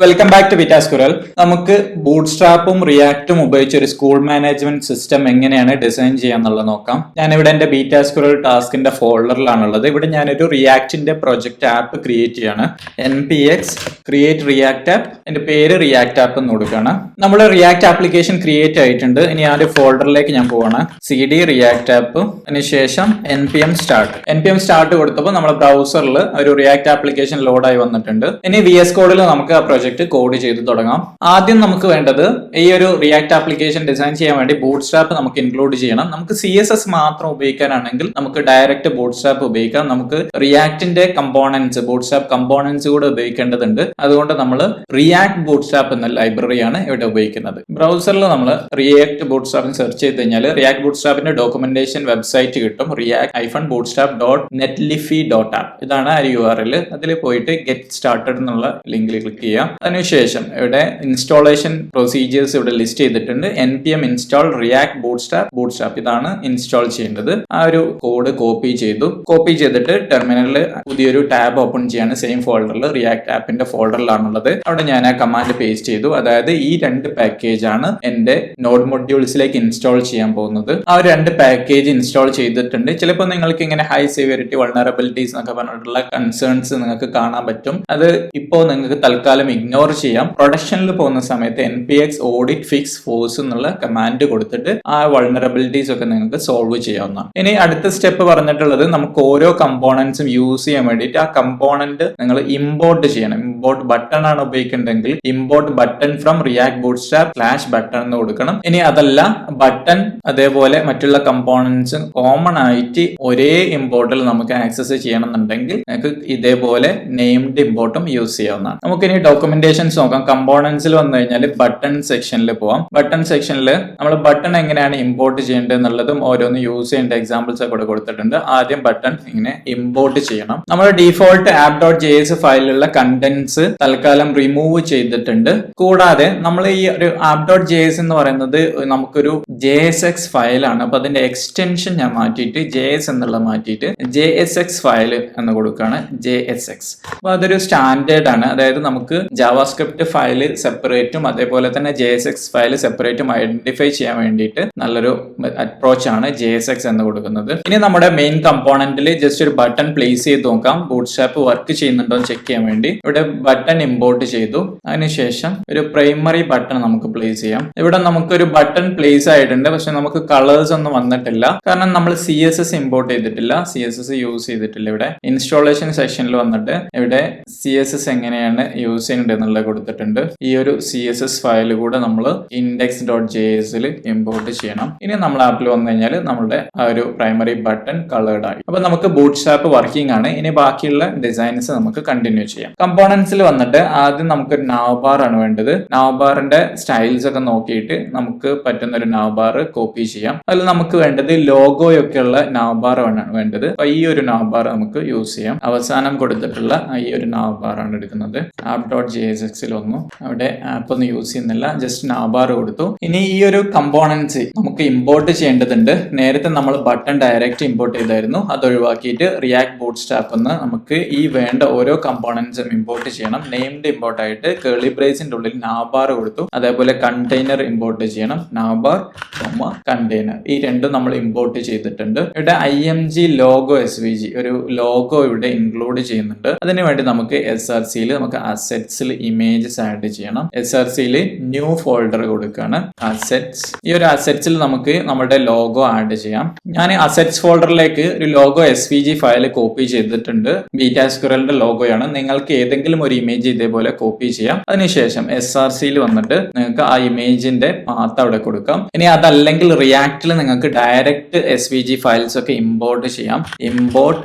Welcome back to വിറ്റാസ്കുരൽ. നമുക്ക് ബൂട്ട്സ്ട്രാപ്പും റിയാക്റ്റും ഉപയോഗിച്ച് ഒരു സ്കൂൾ മാനേജ്മെന്റ് സിസ്റ്റം എങ്ങനെയാണ് ഡിസൈൻ ചെയ്യാന്നുള്ളത് നോക്കാം. ഞാനിവിടെ എന്റെ വിറ്റാസ്കുരൽ ടാസ്കിന്റെ ഫോൾഡറിലാണുള്ളത്. ഇവിടെ ഞാനൊരു റിയാക്റ്റിന്റെ പ്രൊജക്ട് ആപ്പ് ക്രിയേറ്റ് ചെയ്യാണ്. npx ക്രിയേറ്റ് റിയാക്ട് ആപ്പ്, എന്റെ പേര് റിയാക്ട് ആപ്പ് എന്ന് കൊടുക്കുകയാണ്. നമ്മൾ റിയാക്ട് ആപ്ലിക്കേഷൻ ക്രിയേറ്റ് ആയിട്ടുണ്ട്. ഇനി ആ ഒരു ഫോൾഡറിലേക്ക് ഞാൻ പോവാണ്. cd റിയാക്ട് ആപ്പ്, അതിനുശേഷം npm സ്റ്റാർട്ട് കൊടുത്തപ്പോൾ നമ്മുടെ ബ്രൗസറിൽ ഒരു റിയാക്ട് ആപ്ലിക്കേഷൻ ലോഡായി വന്നിട്ടുണ്ട്. ഇനി VS കോഡിൽ നമുക്ക് ആ പ്രൊജക്ട് കോഡ് ചെയ്ത് തുടങ്ങാം. ആദ്യം നമുക്ക് വേണ്ടത് ഈ ഒരു റിയാക്ട് ആപ്ലിക്കേഷൻ ഡിസൈൻ ചെയ്യാൻ വേണ്ടി ബൂട്ട്സ്ട്രാപ്പ് നമുക്ക് ഇൻക്ലൂഡ് ചെയ്യണം. നമുക്ക് CSS മാത്രം ഉപയോഗിക്കാനാണെങ്കിൽ നമുക്ക് ഡയറക്റ്റ് ബൂട്ട്സ്ട്രാപ്പ് ഉപയോഗിക്കാം. നമുക്ക് റിയാക്റ്റിന്റെ കമ്പോണൻസ്, ബൂട്ട്സ്ട്രാപ്പ് കമ്പോണൻസ് കൂടെ ഉപയോഗിക്കേണ്ടതുണ്ട്. അതുകൊണ്ട് നമ്മൾ റിയാക്ട് ബൂട്ട്സ്ട്രാപ്പ് എന്ന ലൈബ്രറിയാണ് ഇവിടെ ഉപയോഗിക്കുന്നത്. ബ്രൗസറിൽ നമ്മൾ റിയാക്ട് ബൂട്ട്സ്ട്രാപ്പ് സെർച്ച് ചെയ്ത് കഴിഞ്ഞാൽ റിയാക്ട് ബൂട്ട്സ്ട്രാപ്പിന്റെ ഡോക്യുമെന്റേഷൻ വെബ്സൈറ്റ് കിട്ടും. react-bootstrap.netlify.app ഇതാണ് ആ URL. അതിൽ പോയിട്ട് ഗെറ്റ് സ്റ്റാർട്ടഡ് എന്നുള്ള ലിങ്കിൽ ക്ലിക്ക് ചെയ്യാം. അതിനുശേഷം ഇവിടെ ഇൻസ്റ്റാളേഷൻ പ്രൊസീജിയേഴ്സ് ഇവിടെ ലിസ്റ്റ് ചെയ്തിട്ടുണ്ട്. npm install react bootstrap ഇതാണ് ഇൻസ്റ്റാൾ ചെയ്യേണ്ടത്. ആ ഒരു കോഡ് കോപ്പി ചെയ്തിട്ട് ടെർമിനലിൽ പുതിയൊരു ടാബ് ഓപ്പൺ ചെയ്യാണ്. സെയിം ഫോൾഡറിൽ റിയാക്ട് ആപ്പിന്റെ ഫോൾഡറിലാണുള്ളത്. അവിടെ ഞാൻ ആ കമാൻഡ് പേസ്റ്റ് ചെയ്തു. അതായത് ഈ രണ്ട് പാക്കേജ് ആണ് എന്റെ നോഡ് മൊഡ്യൂൾസിലേക്ക് ഇൻസ്റ്റാൾ ചെയ്യാൻ പോകുന്നത്. ആ ഒരു രണ്ട് പാക്കേജ് ഇൻസ്റ്റാൾ ചെയ്തിട്ടുണ്ട്. ചിലപ്പോൾ നിങ്ങൾക്ക് ഇങ്ങനെ ഹൈ സിവിയറിറ്റി വൾനറബിലിറ്റീസ് എന്നൊക്കെ പറഞ്ഞിട്ടുള്ള കൺസേൺസ് നിങ്ങൾക്ക് കാണാൻ പറ്റും. അത് ഇപ്പോൾ നിങ്ങൾക്ക് തൽക്കാലം ഇഗ്നോർ ചെയ്യാം. പ്രൊഡക്ഷനിൽ പോകുന്ന സമയത്ത് npx audit fix force എന്നുള്ള കമാൻഡ് കൊടുത്തിട്ട് ആ വൾനറബിലിറ്റീസ് ഒക്കെ നിങ്ങൾക്ക് സോൾവ് ചെയ്യാവുന്നതാണ്. ഇനി അടുത്ത സ്റ്റെപ്പ് പറഞ്ഞിട്ടുള്ളത് നമുക്ക് ഓരോ കമ്പോണൻസും യൂസ് ചെയ്യാൻ വേണ്ടിയിട്ട് ആ കമ്പോണന്റ് നിങ്ങൾ ഇമ്പോർട്ട് ചെയ്യണം. ഇമ്പോർട്ട് ബട്ടൺ ആണ് ഉപയോഗിക്കേണ്ടതെങ്കിൽ import button from React Bootstrap /button എന്ന് കൊടുക്കണം. ഇനി അതല്ല, ബട്ടൺ അതേപോലെ മറ്റുള്ള കമ്പോണൻസ് കോമൺ ആയിട്ട് ഒരേ ഇമ്പോർട്ടിൽ നമുക്ക് ആക്സസ് ചെയ്യണമെന്നുണ്ടെങ്കിൽ നിങ്ങൾക്ക് ഇതേപോലെ നെയിംഡ് ഇമ്പോർട്ടും യൂസ് ചെയ്യാവുന്നതാണ്. നമുക്കിനി ഡോക്യുമെന്റേഷൻസ് നോക്കാം. കമ്പോണൻസിൽ വന്നു കഴിഞ്ഞാൽ ബട്ടൺ സെക്ഷനിൽ പോവാം. ബട്ടൺ സെക്ഷനിൽ നമ്മൾ ബട്ടൺ എങ്ങനെയാണ് ഇമ്പോർട്ട് ചെയ്യേണ്ടത് എന്നുള്ളതും ഓരോന്ന് യൂസ് ചെയ്യേണ്ട എക്സാമ്പിൾസ് ഒക്കെ കൊടുത്തിട്ടുണ്ട്. ആദ്യം ബട്ടൺ ഇങ്ങനെ ഇമ്പോർട്ട് ചെയ്യണം. നമ്മൾ ഡിഫോൾട്ട് app.js ഫയലിലുള്ള കണ്ടന്റ്സ് തൽക്കാലം റിമൂവ് ചെയ്തിട്ടുണ്ട്. കൂടാതെ നമ്മൾ ഈ ഒരു app.js എന്ന് പറയുന്നത് നമുക്കൊരു JSX ഫയലാണ്. അപ്പൊ അതിന്റെ എക്സ്റ്റൻഷൻ ഞാൻ മാറ്റിയിട്ട് JS എന്നുള്ള മാറ്റിയിട്ട് JSX ഫയൽ എന്ന് കൊടുക്കുകയാണ്. JSX അപ്പൊ അതൊരു സ്റ്റാൻഡേർഡ് ആണ്. അതായത് നമുക്ക് ജാവാസ്ക്രിപ്റ്റ് ഫയൽ സെപ്പറേറ്റും അതേപോലെ തന്നെ JSX ഫയൽ സെപ്പറേറ്റും ഐഡന്റിഫൈ ചെയ്യാൻ വേണ്ടിയിട്ട് നല്ലൊരു അപ്രോച്ച് ആണ് JSX എന്ന് കൊടുക്കുന്നത്. ഇനി നമ്മുടെ മെയിൻ കമ്പോണന്റിൽ ജസ്റ്റ് ഒരു ബട്ടൺ പ്ലേസ് ചെയ്ത് നോക്കാം. ബൂട്ട്സ്ട്രാപ്പ് വർക്ക് ചെയ്യുന്നുണ്ടോ എന്ന് ചെക്ക് ചെയ്യാൻ വേണ്ടി ഇവിടെ ബട്ടൺ ഇമ്പോർട്ട് ചെയ്തു. അതിനുശേഷം ഒരു പ്രൈമറി ബട്ടൺ നമുക്ക് പ്ലേസ് ചെയ്യാം. ഇവിടെ നമുക്കൊരു ബട്ടൺ പ്ലേസ് ആയിട്ടുണ്ട്. പക്ഷെ നമുക്ക് കളേഴ്സ് ഒന്നും വന്നിട്ടില്ല. കാരണം നമ്മൾ CSS ഇമ്പോർട്ട് ചെയ്തിട്ടില്ല, CSS യൂസ് ചെയ്തിട്ടില്ല. ഇവിടെ ഇൻസ്റ്റാളേഷൻ സെക്ഷനിൽ വന്നിട്ട് ഇവിടെ CSS എങ്ങനെയാണ് യൂസ് ചെയ്യേണ്ടത് എന്നുള്ളത് കൊടുത്തിട്ടുണ്ട്. ഈ ഒരു CSS ഫയൽ കൂടെ നമ്മൾ index.js ഇമ്പോർട്ട് ചെയ്യണം. ഇനി നമ്മൾ ആപ്പിൽ വന്നു കഴിഞ്ഞാൽ നമ്മുടെ ആ ഒരു പ്രൈമറി ബട്ടൺ കളേർഡ് ആയി. അപ്പൊ നമുക്ക് ബൂട്ട്സ്ട്രാപ്പ് വർക്കിംഗ് ആണ്. ഇനി ബാക്കിയുള്ള ഡിസൈൻസ് നമുക്ക് കണ്ടിന്യൂ ചെയ്യാം. കമ്പോണൻസിൽ വന്നിട്ട് ആദ്യം നമുക്ക് നാവ്ബാർ ആണ് വേണ്ടത്. നാവ്ബാറിന്റെ സ്റ്റൈൽസ് ഒക്കെ നോക്കിയിട്ട് നമുക്ക് പറ്റുന്ന ഒരു നാവ്ബാർ കോപ്പി ചെയ്യാം. അതിൽ നമുക്ക് വേണ്ടത് ലോഗോയൊക്കെ ഉള്ള നാവ്ബാർ ആണ് വേണ്ടത്. അപ്പൊ ഈ ഒരു നാവ്ബാർ നമുക്ക് യൂസ് ചെയ്യാം. അവസാനം കൊടുത്തിട്ടുള്ള ഈ ഒരു നാവ്ബാർ ആണ് എടുക്കുന്നത്. app.jsx ഒന്നും അവിടെ ആപ്പ് ഒന്നും യൂസ് ചെയ്യുന്നില്ല, ജസ്റ്റ് നാവ്ബാർ കൊടുത്തു. ഇനി ഈ ഒരു കമ്പോണൻസ് നമുക്ക് ഇമ്പോർട്ട് ചെയ്യേണ്ടതുണ്ട്. നേരത്തെ നമ്മൾ ബട്ടൺ ഡയറക്റ്റ് ഇമ്പോർട്ട് ചെയ്തായിരുന്നു. അത് ഒഴിവാക്കിയിട്ട് റിയാക്ട് ബൂട്ട്സ്ട്രാപ്പ് എന്ന് നമുക്ക് ഈ വേണ്ട ഓരോ കമ്പോണൻസും ഇമ്പോർട്ട് ചെയ്യണം. നെയിംഡ് ഇമ്പോർട്ട് ആയിട്ട് കേർലി ബ്രേസിന്റെ ഉള്ളിൽ നാവ്ബാർ കൊടുത്തു. അതേപോലെ കണ്ടെയ്നർ ഇമ്പോർട്ട് ചെയ്യണം. നാവ്ബാർ കണ്ടെയ്നർ ഈ രണ്ടും നമ്മൾ ഇമ്പോർട്ട് ചെയ്തിട്ടുണ്ട്. ഇവിടെ img ലോഗോ svg ഒരു ലോഗോ ഇവിടെ ഇൻക്ലൂഡ് ചെയ്യുന്നുണ്ട്. അതിനുവേണ്ടി നമുക്ക് SRCയിൽ നമുക്ക് അസെറ്റ്സിൽ ഇമേജസ് ആഡ് ചെയ്യണം. SRCയിൽ ന്യൂ ഫോൾഡർ കൊടുക്കുകയാണ്. അസെറ്റ്സ്, ഈ ഒരു അസെറ്റ്സിൽ നമുക്ക് നമ്മുടെ ലോഗോ ആഡ് ചെയ്യാം. ഞാൻ അസെറ്റ്സ് ഫോൾഡറിലേക്ക് ഒരു ലോഗോ svg ഫയൽ കോപ്പി ചെയ്തിട്ടുണ്ട്. ബീറ്റാസ്കുരലിന്റെ ലോഗോയാണ്. നിങ്ങൾക്ക് ഏതെങ്കിലും ഒരു ഇമേജ് ഇതേപോലെ കോപ്പി ചെയ്യാം. അതിനുശേഷം SRCയിൽ വന്നിട്ട് നിങ്ങൾക്ക് ആ ഇമേജിന്റെ പാത്ത് അവിടെ കൊടുക്കാം. ഇനി അതല്ലെങ്കിൽ റിയാക്റ്റിൽ നിങ്ങൾക്ക് ഡയറക്റ്റ് svg ഫയൽസ് ഒക്കെ ഇമ്പോർട്ട് ചെയ്യാം. Import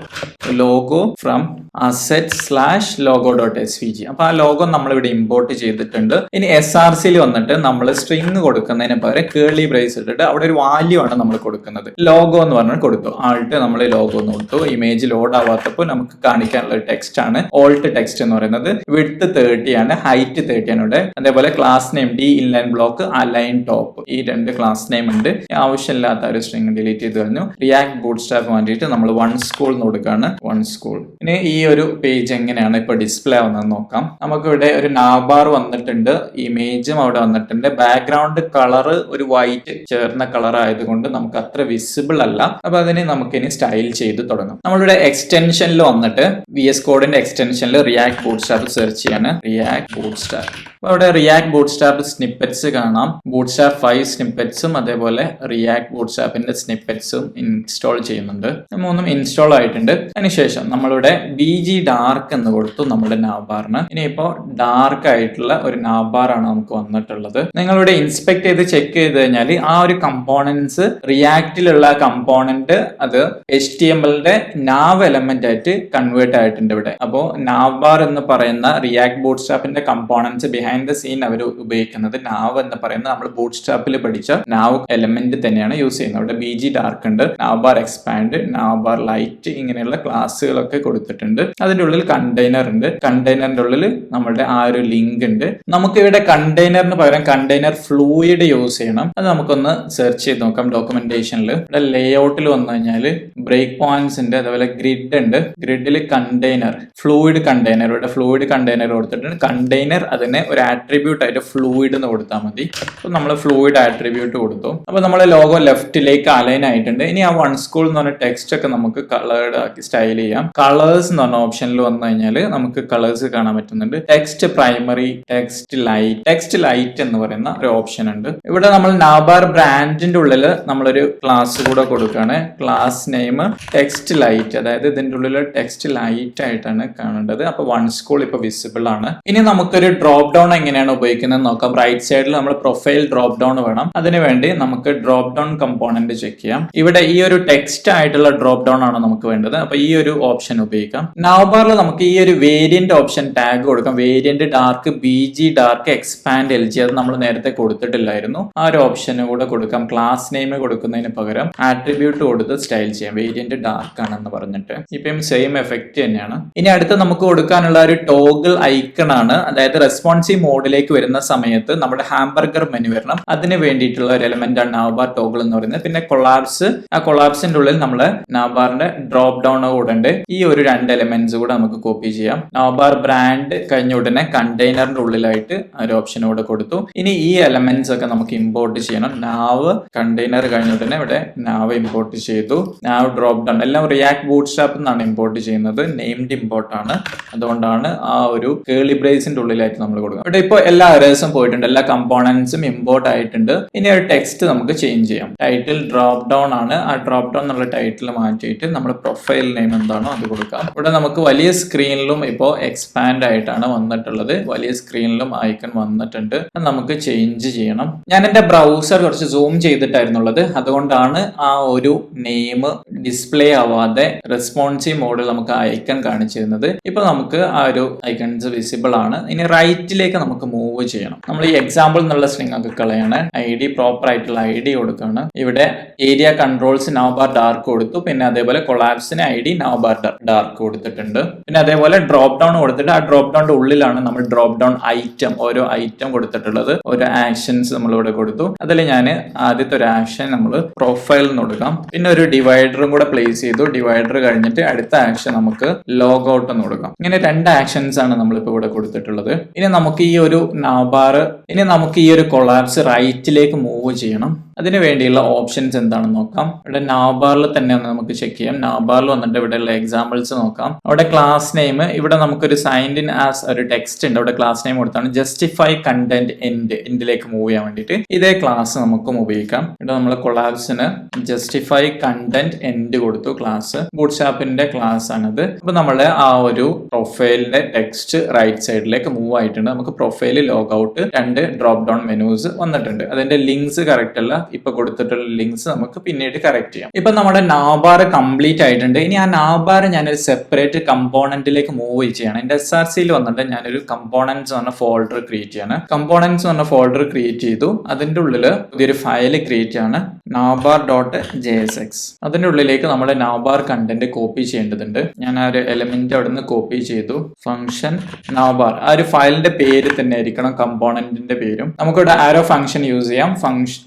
logo from assets/logo.svg. അപ്പൊ ആ ലോഗോ നമ്മൾ ഇവിടെ ഇമ്പോർട്ട് ചെയ്തിട്ടുണ്ട്. ഇനി SRCയിൽ വന്നിട്ട് നമ്മൾ സ്ട്രിംഗ് കൊടുക്കുന്നതിന് പകരം കേർലി ബ്രേസ് ഇട്ടിട്ട് അവിടെ ഒരു വാല്യൂ ആണ് നമ്മൾ കൊടുക്കുന്നത്. ലോഗോ എന്ന് പറഞ്ഞാൽ കൊടുത്തു. ആൾട്ട് നമ്മൾ ലോഗോ എന്ന് കൊടുത്തു. ഇമേജ് ലോഡ് ആവാത്തപ്പോൾ നമുക്ക് കാണിക്കാനുള്ള ടെക്സ്റ്റ് ആണ് ഓൾട്ട് ടെക്സ്റ്റ് എന്ന് പറയുന്നത്. വിഡ്ത്ത് 30 ആണ്, ഹൈറ്റ് 30 ആണ് ഇവിടെ. അതേപോലെ class name d inline block align top ഈ രണ്ട് ക്ലാസ് നെയിം ഉണ്ട്. ആവശ്യമില്ലാത്ത ഒരു സ്ട്രിംഗ് ഡിലീറ്റ് ചെയ്ത് കഴിഞ്ഞു. റിയാക്ട് ബൂട്ട്സ്ട്രാപ്പ് വേണ്ടിയിട്ട് നമ്മൾ വൺ സ്കൂൾ കൊടുക്കുകയാണ്. One school. ഇനി ഈ ഒരു പേജ് എങ്ങനെയാണ് ഇപ്പൊ ഡിസ്പ്ലേ ആവുന്നത് നോക്കാം. നമുക്ക് ഇവിടെ ഇവിടെ ഒരു നാവ്ബാർ വന്നിട്ടുണ്ട്, ഇമേജും അവിടെ വന്നിട്ടുണ്ട്. ബാക്ക്ഗ്രൗണ്ട് കളർ ഒരു വൈറ്റ് ചേർന്ന കളർ ആയതുകൊണ്ട് നമുക്ക് അത്ര വിസിബിൾ അല്ല. അപ്പൊ അതിനെ നമുക്ക് ഇനി സ്റ്റൈൽ ചെയ്ത് തുടങ്ങാം. നമ്മളിവിടെ എക്സ്റ്റൻഷനിൽ വന്നിട്ട് VS കോഡിന്റെ എക്സ്റ്റൻഷനിൽ റിയാക്ട് ബൂട്ട്സ്ട്രാപ്പ് സെർച്ച് ചെയ്യാണ്. React bootstrap. അപ്പൊ അവിടെ റിയാക്ട് ബൂട്ട്സ്ട്രാപ്പ് സ്നിപ്പെറ്റ്സ് കാണാം. ബൂട്ട്സ്ട്രാപ്പ് 5 സ്നിപ്പെറ്റ്സും അതേപോലെ റിയാക്ട് ബൂട്ട്സ്ട്രാപ്പിന്റെ സ്നിപ്പെറ്റ്സും ഇൻസ്റ്റാൾ ചെയ്യുന്നുണ്ട്. മൂന്നും ഇൻസ്റ്റാൾ ആയിട്ടുണ്ട്. അതിനുശേഷം നമ്മളിവിടെ BG ഡാർക്ക് എന്ന് കൊടുത്തു നമ്മുടെ നാവ്ബാറിന്. ഇനിയിപ്പോ ഡാർക്ക് ആയിട്ടുള്ള ഒരു നാവ്ബാർ ആണ് നമുക്ക് വന്നിട്ടുള്ളത്. നിങ്ങളിവിടെ ഇൻസ്പെക്ട് ചെയ്ത് ചെക്ക് ചെയ്ത് കഴിഞ്ഞാൽ ആ ഒരു കമ്പോണൻസ് റിയാക്റ്റിലുള്ള കമ്പോണന്റ് അത് HTML-ന്റെ നാവ് എലമെന്റ് ആയിട്ട് കൺവേർട്ട് ആയിട്ടുണ്ട് ഇവിടെ. അപ്പോൾ നാവ്ബാർ എന്ന് പറയുന്ന റിയാക്ട് ബൂട്ട്സ്ട്രാപ്പിന്റെ കമ്പോണൻസ് ബിഹൈൻഡ് ദ സീൻ അവർ ഉപയോഗിക്കുന്നത് നാവ് എന്ന് പറയുന്നത് നമ്മൾ ബൂട്ട്സ്ട്രാപ്പിൽ പഠിച്ച നാവ് എലമെന്റ് തന്നെയാണ് യൂസ് ചെയ്യുന്നത്. അവിടെ BG ഡാർക്ക് ഉണ്ട്, നാവ്ബാർ എക്സ്പാൻഡ്, നാവ്ബാർ ലൈറ്റ്, ഇങ്ങനെയുള്ള ക്ലാസ്സുകളൊക്കെ കൊടുത്തിട്ടുണ്ട്. അതിന്റെ ഉള്ളിൽ കണ്ടെയ്നർ ഉണ്ട്. കണ്ടെയ്നറിന്റെ ഉള്ളിൽ നമ്മുടെ ആ ഒരു ലിങ്ക് ഉണ്ട്. നമുക്ക് ഇവിടെ കണ്ടെയ്നറിന് പകരം കണ്ടെയ്നർ ഫ്ലൂയിഡ് യൂസ് ചെയ്യണം. അത് നമുക്കൊന്ന് സെർച്ച് ചെയ്ത് നോക്കാം ഡോക്യുമെന്റേഷനിൽ. ഇവിടെ ലേഔട്ടിൽ വന്നു കഴിഞ്ഞാൽ ബ്രേക്ക് പോയിന്റ്സ് ഉണ്ട്, അതുപോലെ ഗ്രിഡ് ഉണ്ട്. ഗ്രിഡിൽ കണ്ടെയ്നർ, ഫ്ലൂയിഡ് കണ്ടെയ്നർ, ഇവിടെ ഫ്ലൂയിഡ് കണ്ടെയ്നർ കൊടുത്തിട്ടുണ്ട്. കണ്ടെയ്നർ അതിനെ ഒരു ആട്രിബ്യൂട്ട് ആയിട്ട് ഫ്ലൂയിഡ് എന്ന് കൊടുത്താൽ മതി. അപ്പൊ നമ്മൾ ഫ്ലൂയിഡ് ആട്രിബ്യൂട്ട് കൊടുത്തു. അപ്പൊ നമ്മളെ ലോഗോ ലെഫ്റ്റിലേക്ക് അലൈൻ ആയിട്ടുണ്ട്. ഇനി ആ വൺ സ്കൂൾ എന്ന് പറഞ്ഞ ടെക്സ്റ്റ് ഒക്കെ നമുക്ക് കളേർഡ് ആക്കി സ്റ്റൈൽ ചെയ്യാം. കളേഴ്സ് എന്ന് പറഞ്ഞ ഓപ്ഷനിൽ വന്നു കഴിഞ്ഞാൽ നമുക്ക് കളേഴ്സ് കാണാൻ പറ്റുന്നുണ്ട്. ടെക്സ്റ്റ് പ്രൈമറി, ടെക്സ്റ്റ് ലൈറ്റ് എന്ന് പറയുന്ന ഒരു ഓപ്ഷൻ ഉണ്ട്. ഇവിടെ നമ്മൾ നാവ്ബാർ ബ്രാൻഡിന്റെ ഉള്ളിൽ നമ്മളൊരു ക്ലാസ് കൂടെ കൊടുക്കുകയാണ്. ക്ലാസ് നെയിം ടെക്സ്റ്റ് ലൈറ്റ്, അതായത് ഇതിന്റെ ഉള്ളിൽ ടെക്സ്റ്റ് ലൈറ്റ് ആയിട്ടാണ് കാണേണ്ടത്. അപ്പൊ വൺ സ്കൂൾ ഇപ്പൊ വിസിബിൾ ആണ്. ഇനി നമുക്കൊരു ഡ്രോപ്പ് ഡൗൺ എങ്ങനെയാണ് ഉപയോഗിക്കുന്നത് നോക്കാം. റൈറ്റ് സൈഡിൽ നമ്മൾ പ്രൊഫൈൽ ഡ്രോപ്പ് ഡൗൺ വേണം. അതിനുവേണ്ടി നമുക്ക് ഡ്രോപ്പ് ഡൗൺ കമ്പോണന്റ് ചെക്ക് ചെയ്യാം. ഇവിടെ ഈ ഒരു ടെക്സ്റ്റ് ആയിട്ടുള്ള ഡ്രോപ്പ് ഡൗൺ ആണ് നമുക്ക് വേണ്ടത്. അപ്പൊ ഈ ഒരു ഓപ്ഷൻ ഉപയോഗിക്കാം. നാവ്ബാറിൽ നമുക്ക് ഈ ഒരു വേരിയന്റ് ഓപ്ഷൻ ടാഗ് കൊടുക്കാം. Variant dark, BG dark, expand LG, അത് നമ്മൾ നേരത്തെ കൊടുത്തിട്ടില്ലായിരുന്നു. ആ ഒരു ഓപ്ഷന് കൂടെ കൊടുക്കാം. ക്ലാസ് നെയിം കൊടുക്കുന്നതിന് പകരം ആട്രിബ്യൂട്ട് കൊടുത്ത് സ്റ്റൈൽ ചെയ്യാം. വേരിയന്റ് ഡാർക്ക് ആണെന്ന് പറഞ്ഞിട്ട് ഇപ്പം സെയിം എഫക്റ്റ് തന്നെയാണ്. ഇനി അടുത്ത് നമുക്ക് കൊടുക്കാനുള്ള ഒരു ടോഗിൾ ഐക്കൺ ആണ്. അതായത് റെസ്പോൺസീവ് മോഡിലേക്ക് വരുന്ന സമയത്ത് നമ്മുടെ ഹാംബർഗർ മെനു വരണം. അതിന് വേണ്ടിയിട്ടുള്ള ഒരു എലമെന്റ് ആണ് നാവ്ബാർ ടോഗിൾ എന്ന് പറയുന്നത്. പിന്നെ കൊളാപ്സ്, ആ കൊളാപ്സിന്റെ ഉള്ളിൽ നമ്മള് നാവ്ബാറിന്റെ ഡ്രോപ്പ് ഡൗൺ കൂടെ ഉണ്ട്. ഈ ഒരു രണ്ട് എലമെന്റ്സ് കൂടെ നമുക്ക് കോപ്പി ചെയ്യാം. നാവ്ബാർ ബ്രാൻഡ് കഴിഞ്ഞ ഉടനെ കണ്ടെയ്നറിന്റെ ഉള്ളിലായിട്ട് ഒരു ഓപ്ഷൻ കൂടെ കൊടുത്തു. ഇനി ഈ എലമെന്റ്സ് ഒക്കെ നമുക്ക് ഇമ്പോർട്ട് ചെയ്യണം. നാവ് കണ്ടെയ്നർ കഴിഞ്ഞ ഉടനെ ഇവിടെ നാവ് ഇമ്പോർട്ട് ചെയ്തു. നാവ് ഡ്രോപ്പ് ഡൗൺ എല്ലാം റിയാക്ട് ബൂട്ട്സ്ട്രാപ്പ് എന്നാണ് ഇമ്പോർട്ട് ചെയ്യുന്നത്. നെയിംഡ് ഇമ്പോർട്ട് ആണ്, അതുകൊണ്ടാണ് ആ ഒരു കേളി ബ്രേസിന്റെ ഉള്ളിലായിട്ട് നമ്മൾ കൊടുക്കുക. ഇവിടെ ഇപ്പോൾ എല്ലാ എറേഴ്സും പോയിട്ടുണ്ട്, എല്ലാ കമ്പോണൻസും ഇമ്പോർട്ട് ആയിട്ടുണ്ട്. ഇനി ഒരു ടെക്സ്റ്റ് നമുക്ക് ചേഞ്ച് ചെയ്യാം. ടൈറ്റിൽ ഡ്രോപ്പ് ഡൗൺ ആണ്. ആ ഡ്രോപ്പ് ഡൗൺ എന്നുള്ള ടൈറ്റിൽ മാറ്റിയിട്ട് നമ്മുടെ പ്രൊഫൈൽ നെയിം എന്താണോ അത് കൊടുക്കാം. ഇവിടെ നമുക്ക് വലിയ സ്ക്രീനിലും ഇപ്പോൾ എക്സ്പാൻഡ് ആയിട്ടാണ് വന്നിട്ടുള്ളത്. വലിയ സ്ക്രീനിലും ഐക്കൺ വന്നിട്ടുണ്ട്. നമുക്ക് ചേഞ്ച് ചെയ്യണം. ഞാൻ എന്റെ ബ്രൗസർ കുറച്ച് സൂം ചെയ്തിട്ടായിരുന്നുള്ളത്, അതുകൊണ്ടാണ് ആ ഒരു നെയിം ഡിസ്പ്ലേ ആവാതെ റെസ്പോൺസീവ് മോഡിൽ നമുക്ക് ഐക്കൺ കാണിച്ചു തരുന്നത്. ഇപ്പൊ നമുക്ക് ആ ഒരു ഐക്കൺസ് വിസിബിൾ ആണ്. ഇനി റൈറ്റിലേക്ക് നമുക്ക് മൂവ് ചെയ്യണം. നമ്മൾ ഈ എക്സാമ്പിൾ എന്നുള്ള സ്ട്രിംഗ് ഒക്കെ കളയാണ്. ID പ്രോപ്പർ ആയിട്ടുള്ള ID കൊടുക്കുകയാണ്. ഇവിടെ ഏരിയ കൺട്രോൾസ് നാവ്ബാർ ഡാർക്ക് കൊടുത്തു. പിന്നെ അതേപോലെ കൊളാപ്സിന് ID നാവ്ബാർ ഡാർക്ക് കൊടുത്തിട്ടുണ്ട്. പിന്നെ അതേപോലെ ഡ്രോപ്പ് ഡൗൺ കൊടുത്തിട്ട് ആ ഡ്രോപ്പ് ഡൗണിന്റെ ഉള്ളിലാണ് നമ്മൾ ഡ്രോപ്പ് ഡൗൺ ഐറ്റം, ഓരോ ഐറ്റം കൊടുത്തിട്ടുള്ളത്. ഓരോ ആക്ഷൻസ് നമ്മൾ ഇവിടെ കൊടുത്തു. അതിൽ ഞാൻ ആദ്യത്തെ ഒരു ആക്ഷൻ നമ്മൾ പ്രൊഫൈൽ എന്ന് കൊടുക്കാം. പിന്നെ ഒരു ഡിവൈഡറും കൂടെ പ്ലേസ് ചെയ്തു. ഡിവൈഡർ കഴിഞ്ഞിട്ട് അടുത്ത ആക്ഷൻ നമുക്ക് ലോഗ് ഔട്ട് എന്ന് കൊടുക്കാം. ഇങ്ങനെ രണ്ട് ആക്ഷൻസ് ആണ് നമ്മളിപ്പോൾ ഇവിടെ കൊടുത്തിട്ടുള്ളത്. ഇനി നമുക്ക് ഈ ഒരു നാവ്ബാർ, ഇനി നമുക്ക് ഈ ഒരു കൊളാപ്സ് റൈറ്റിലേക്ക് മൂവ് ചെയ്യണം. അതിന് വേണ്ടിയുള്ള ഓപ്ഷൻസ് എന്താണെന്ന് നോക്കാം. ഇവിടെ നാവ്ബാറിൽ തന്നെ ഒന്ന് നമുക്ക് ചെക്ക് ചെയ്യാം. നാവ്ബാറിൽ വന്നിട്ട് ഇവിടെയുള്ള എക്സാമ്പിൾസ് നോക്കാം. അവിടെ ക്ലാസ് നെയിം, ഇവിടെ നമുക്കൊരു സൈൻഡ് ഇൻ ആസ് ഒരു ടെക്സ്റ്റ് ഉണ്ട്. അവിടെ ക്ലാസ് നെയിം കൊടുത്താണ് ജസ്റ്റിഫൈ കണ്ടന്റ് എൻഡിലേക്ക് മൂവ് ചെയ്യാൻ വേണ്ടിയിട്ട് ഇതേ ക്ലാസ് നമുക്കും ഉപയോഗിക്കാം. ഇവിടെ നമ്മൾ കൊളാപ്സിന് ജസ്റ്റിഫൈ കണ്ടന്റ് എൻഡ് കൊടുത്തു. ക്ലാസ് ബൂട്ട്സ്ട്രാപ്പിന്റെ ക്ലാസ് ആണിത്. അപ്പൊ നമ്മള് ആ ഒരു പ്രൊഫൈലിന്റെ ടെക്സ്റ്റ് റൈറ്റ് സൈഡിലേക്ക് മൂവ് ആയിട്ടുണ്ട്. നമുക്ക് പ്രൊഫൈൽ ലോഗ് ഔട്ട്, രണ്ട് ഡ്രോപ്പ് ഡൗൺ മെനൂസ് വന്നിട്ടുണ്ട്. അതിന്റെ ലിങ്ക്സ് കറക്റ്റ് അല്ല, ഇപ്പൊ കൊടുത്തിട്ടുള്ള ലിങ്ക്സ് നമുക്ക് പിന്നീട് കറക്റ്റ് ചെയ്യാം. ഇപ്പൊ നമ്മുടെ നാവ്ബാർ കംപ്ലീറ്റ് ആയിട്ടുണ്ട്. ഇനി ആ നാവ്ബാർ ഞാനൊരു സെപ്പറേറ്റ് കമ്പോണന്റിലേക്ക് മൂവ് ചെയ്യാണ്. എന്റെ SRCയിൽ വന്നിട്ട് ഞാനൊരു കമ്പോണൻസ് പറഞ്ഞ ഫോൾഡർ ക്രിയേറ്റ് ചെയ്യാണ്. കമ്പോണൻസ് പറഞ്ഞ ഫോൾഡർ ക്രിയേറ്റ് ചെയ്തു. അതിന്റെ ഉള്ളിൽ പുതിയൊരു ഫയൽ ക്രിയേറ്റ് ആണ്, navbar.jsx. അതിന്റെ ഉള്ളിലേക്ക് നമ്മുടെ നാവ്ബാർ കണ്ടന്റ് കോപ്പി ചെയ്യേണ്ടതുണ്ട്. ഞാൻ ആ ഒരു എലമെന്റ് അവിടെ നിന്ന് കോപ്പി ചെയ്തു. ഫംഗ്ഷൻ നാവ്ബാർ, ആ ഒരു ഫയലിന്റെ പേര് തന്നെ ആയിരിക്കണം കമ്പോണന്റിന്റെ പേരും. നമുക്കിവിടെ ആരോ ഫംഗ്ഷൻ യൂസ് ചെയ്യാം. Function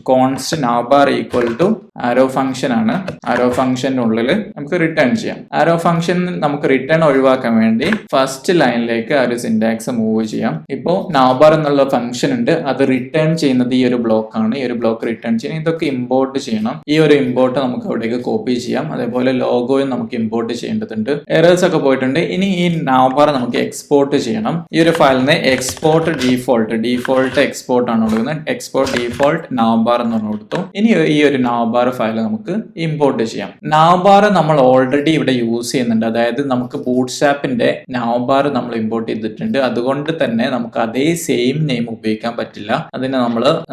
last navbar equal to arrow function ആണ്. ആരോ ഫംഗ്ഷനുള്ളിൽ നമുക്ക് റിട്ടേൺ ചെയ്യാം. ആരോ ഫംഗ്ഷൻ നമുക്ക് റിട്ടേൺ ഒഴിവാക്കാൻ വേണ്ടി ഫസ്റ്റ് ലൈനിലേക്ക് ആ ഒരു സിന്റാക്സ് മൂവ് ചെയ്യാം. ഇപ്പോൾ navbar എന്നുള്ള ഫംഗ്ഷൻ ഉണ്ട്, അത് റിട്ടേൺ ചെയ്യുന്നത് ഈ ഒരു ബ്ലോക്ക് ആണ്. ഈ ഒരു ബ്ലോക്ക് റിട്ടേൺ ചെയ്യണം. ഇതൊക്കെ ഇമ്പോർട്ട് ചെയ്യണം. ഈ ഒരു ഇമ്പോർട്ട് നമുക്ക് അവിടേക്ക് കോപ്പി ചെയ്യാം. അതേപോലെ ലോഗോയും നമുക്ക് ഇമ്പോർട്ട് ചെയ്യേണ്ടതുണ്ട്. എറേഴ്സ് ഒക്കെ പോയിട്ടുണ്ട്. ഇനി ഈ navbar നമുക്ക് എക്സ്പോർട്ട് ചെയ്യണം. ഈ ഒരു ഫയലിന് എക്സ്പോർട്ട് ഡീഫോൾട്ട് എക്സ്പോർട്ട് ആണ് കൊടുക്കുന്നത്. എക്സ്പോർട്ട് ഡീഫോൾട്ട് navbar എന്ന് പറഞ്ഞു കൊടുത്തു. ഇനി ഈ ഒരു navbar ഫയൽ നമുക്ക് ഇമ്പോർട്ട് ചെയ്യാം. navbar നമ്മൾ ഓൾറെഡി ഇവിടെ യൂസ് ചെയ്യുന്നുണ്ട്. അതായത് നമുക്ക് ബൂട്ട്സ്ട്രാപ്പിന്റെ navbar നമ്മൾ ഇമ്പോർട്ട് ചെയ്തിട്ടുണ്ട്. അതുകൊണ്ട് തന്നെ നമുക്ക് അതേ സെയിം നെയിം ഉപയോഗിക്കാൻ പറ്റില്ല. അതിന്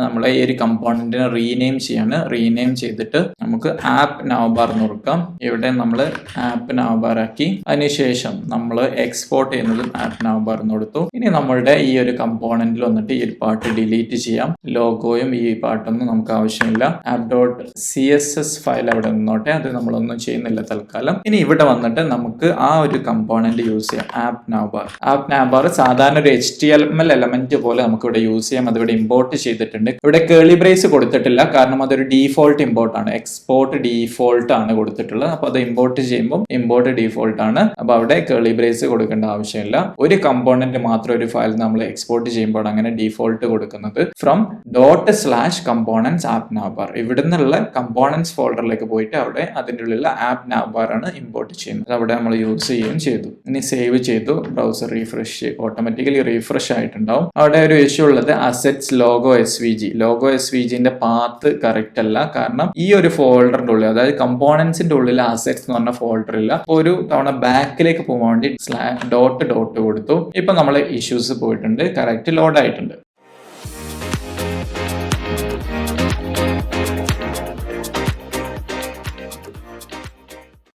നമ്മളെ ഈ ഒരു കമ്പോണന്റിനെ റീനെയിം ചെയ്യാണ്. റീനെയിം ചെയ്തിട്ട് നമുക്ക് ആപ്പ് navbar എന്ന് കൊടുക്കാം. ഇവിടെ നമ്മൾ ആപ്പ് navbar ആക്കി. അതിനുശേഷം നമ്മൾ എക്സ്പോർട്ട് ചെയ്യുന്നത് ആപ്പ് navbar എന്ന് കൊടുത്തു. ഇനി നമ്മളുടെ ഈ ഒരു കമ്പോണന്റിൽ വന്നിട്ട് ഈ ഒരു പാർട്ട് ഡിലീറ്റ് ചെയ്യാം. ലോഗോയും ഈ പാർട്ടൊന്നും നമുക്ക് ആവശ്യമില്ല. app.css ഫയൽ അവിടെ നിന്നോട്ടെ, അത് നമ്മളൊന്നും ചെയ്യുന്നില്ല തൽക്കാലം. ഇനി ഇവിടെ വന്നിട്ട് നമുക്ക് ആ ഒരു കമ്പോണന്റ് യൂസ് ചെയ്യാം. ആപ്പ് navbar സാധാരണ ഒരു HTML എലമെന്റ് പോലെ നമുക്ക് ഇവിടെ യൂസ് ചെയ്യാം. അത് ഇവിടെ ഇമ്പോർട്ട് ചെയ്തിട്ടുണ്ട്. ഇവിടെ കേളി ബ്രേസ് കൊടുത്തിട്ടില്ല, കാരണം അതൊരു ഡീഫോൾട്ട് ഇമ്പോർട്ട് ആണ്. എക്സ്പോർട്ട് ഡീഫോൾട്ട് ആണ് കൊടുത്തിട്ടുള്ളത്. അപ്പൊ അത് ഇമ്പോർട്ട് ചെയ്യുമ്പോൾ ഇമ്പോർട്ട് ഡീഫോൾട്ട് ആണ്. അപ്പൊ അവിടെ കേളി ബ്രേസ് കൊടുക്കേണ്ട ആവശ്യമില്ല. ഒരു കമ്പോണന്റ് മാത്രം ഒരു ഫയൽ നമ്മൾ എക്സ്പോർട്ട് ചെയ്യുമ്പോൾ അങ്ങനെ ഡീഫോൾട്ട് കൊടുക്കുന്നത് ഫ്രം ./components app navbar. ഇവിടെ നിന്നുള്ള കമ്പോണൻസ് ഫോൾഡറിലേക്ക് പോയിട്ട് അവിടെ അതിൻ്റെ ഉള്ളിലുള്ള ആപ്പ് navbar ആണ് ഇമ്പോർട്ട് ചെയ്യുന്നത്. അവിടെ നമ്മൾ യൂസ് ചെയ്യുകയും ചെയ്തു. ഇനി സേവ് ചെയ്തു. ബ്രൗസർ റീഫ്രഷ് ഓട്ടോമാറ്റിക്കലി റീഫ്രഷ് ആയിട്ടുണ്ടാവും. അവിടെ ഒരു ഇഷ്യൂ ഉള്ളത് അസെറ്റ്സ് ലോഗോ SVGന്റെ പാത്ത് കറക്റ്റ് അല്ല. കാരണം ഈ ഒരു ഫോൾഡറിന്റെ ഉള്ളിൽ, അതായത് കമ്പോണൻസിന്റെ ഉള്ളിൽ അസെറ്റ്സ് എന്ന് പറഞ്ഞ ഫോൾഡർ ഇല്ല. അപ്പോൾ ഒരു തവണ ബാക്കിലേക്ക് പോകാൻ വേണ്ടി /. കൊടുത്തു. ഇപ്പൊ നമ്മളെ ഇഷ്യൂസ് പോയിട്ടുണ്ട്, കറക്റ്റ് ലോഡ് ആയിട്ടുണ്ട്.